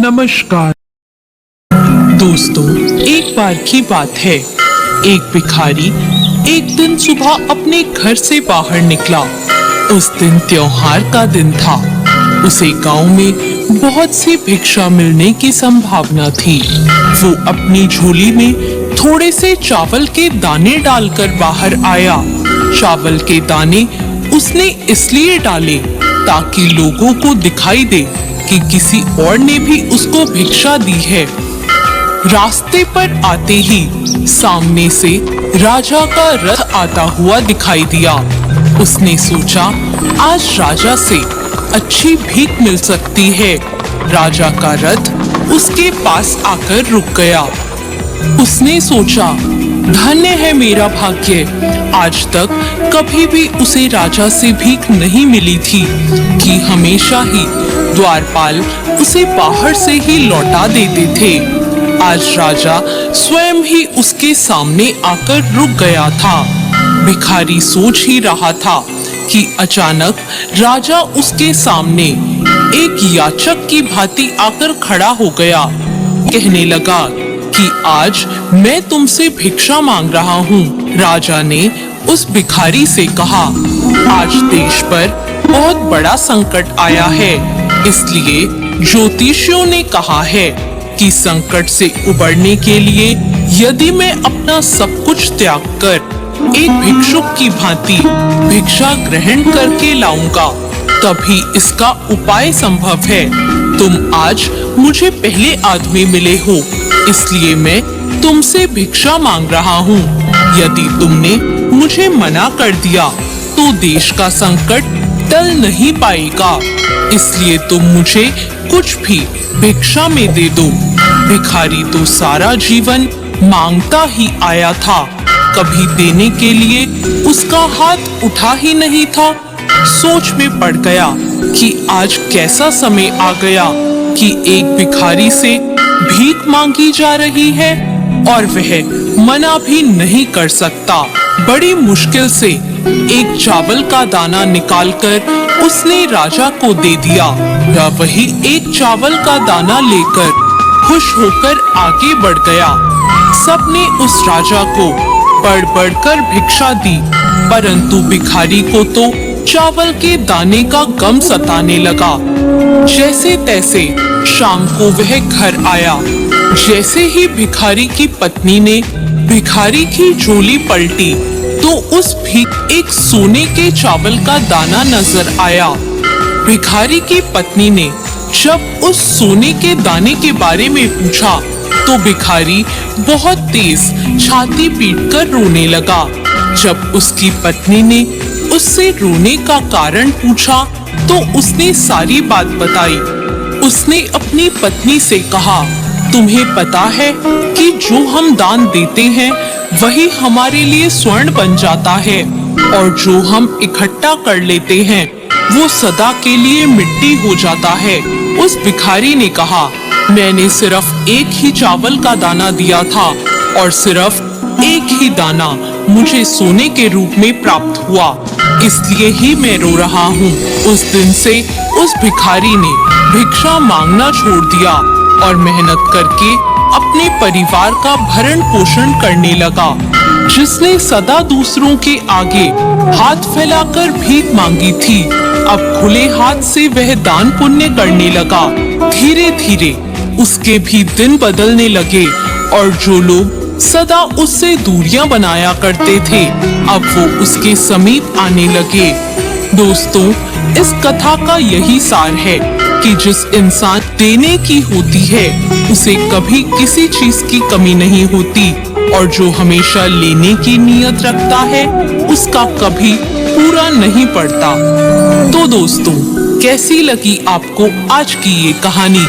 नमस्कार दोस्तों, एक बार की बात है। एक भिखारी एक दिन सुबह अपने घर से बाहर निकला। उस दिन त्योहार का दिन था। उसे गांव में बहुत सी भिक्षा मिलने की संभावना थी। वो अपनी झोली में थोड़े से चावल के दाने डालकर बाहर आया। चावल के दाने उसने इसलिए डाले ताकि लोगों को दिखाई दे कि किसी और ने भी उसको भिक्षा दी है। रास्ते पर आते ही सामने से राजा का रथ आता हुआ दिखाई दिया। उसने सोचा आज राजा से अच्छी भीख मिल सकती है। राजा का रथ उसके पास आकर रुक गया। उसने सोचा धन्य है मेरा भाग्य, आज तक कभी भी उसे राजा से भीख नहीं मिली थी कि हमेशा ही द्वारपाल उसे बाहर से ही लौटा देते थे। आज राजा स्वयं ही उसके सामने आकर रुक गया था। भिखारी सोच ही रहा था कि अचानक राजा उसके सामने एक याचक की भांति आकर खड़ा हो गया। कहने लगा कि आज मैं तुमसे भिक्षा मांग रहा हूँ। राजा ने उस भिखारी से कहा, आज देश पर बहुत बड़ा संकट आया है, इसलिए ज्योतिषियों ने कहा है कि संकट से उबरने के लिए यदि मैं अपना सब कुछ त्याग कर एक भिक्षुक की भांति भिक्षा ग्रहण करके लाऊंगा, तभी इसका उपाय संभव है। तुम आज मुझे पहले आदमी मिले हो, इसलिए मैं तुमसे भिक्षा मांग रहा हूँ। यदि तुमने मुझे मना कर दिया तो देश का संकट टल नहीं पाएगा, इसलिए तुम मुझे कुछ भी भिक्षा में दे दो। भिखारी तो सारा जीवन मांगता ही आया था, कभी देने के लिए उसका हाथ उठा ही नहीं था। सोच में पड़ गया कि आज कैसा समय आ गया कि एक भिखारी से भीख मांगी जा रही है और वह मना भी नहीं कर सकता। बड़ी मुश्किल से एक चावल का दाना निकालकर उसने राजा को दे दिया। वही एक चावल का दाना लेकर खुश होकर आगे बढ़ गया। सबने उस राजा को बढ़ बढ़कर भिक्षा दी, परंतु भिखारी को तो चावल के दाने का गम सताने लगा। जैसे तैसे शाम को वह घर आया। जैसे ही भिखारी की पत्नी ने भिखारी की झोली पलटी तो उस भी एक सोने के चावल का दाना नजर आया। भिखारी की पत्नी ने जब उस सोने के दाने के बारे में पूछा तो भिखारी बहुत तेज छाती पीटकर रोने लगा। जब उसकी पत्नी ने उससे रोने का कारण पूछा तो उसने सारी बात बताई। उसने अपनी पत्नी से कहा, तुम्हें पता है कि जो हम दान देते हैं वही हमारे लिए स्वर्ण बन जाता है, और जो हम इकट्ठा कर लेते हैं वो सदा के लिए मिट्टी हो जाता है। उस भिखारी ने कहा, मैंने सिर्फ एक ही चावल का दाना दिया था और सिर्फ एक ही दाना मुझे सोने के रूप में प्राप्त हुआ, इसलिए ही मैं रो रहा हूँ। उस दिन से उस भिखारी ने भिक्षा मांगना छोड़ दिया और मेहनत करके अपने परिवार का भरण पोषण करने लगा। जिसने सदा दूसरों के आगे हाथ फैलाकर भीख मांगी थी, अब खुले हाथ से वह दान पुण्य करने लगा। धीरे धीरे उसके भी दिन बदलने लगे और जो लोग सदा उससे दूरियां बनाया करते थे, अब वो उसके समीप आने लगे। दोस्तों, इस कथा का यही सार है कि जिस इंसान देने की होती है उसे कभी किसी चीज की कमी नहीं होती, और जो हमेशा लेने की नीयत रखता है उसका कभी पूरा नहीं पड़ता। तो दोस्तों, कैसी लगी आपको आज की ये कहानी?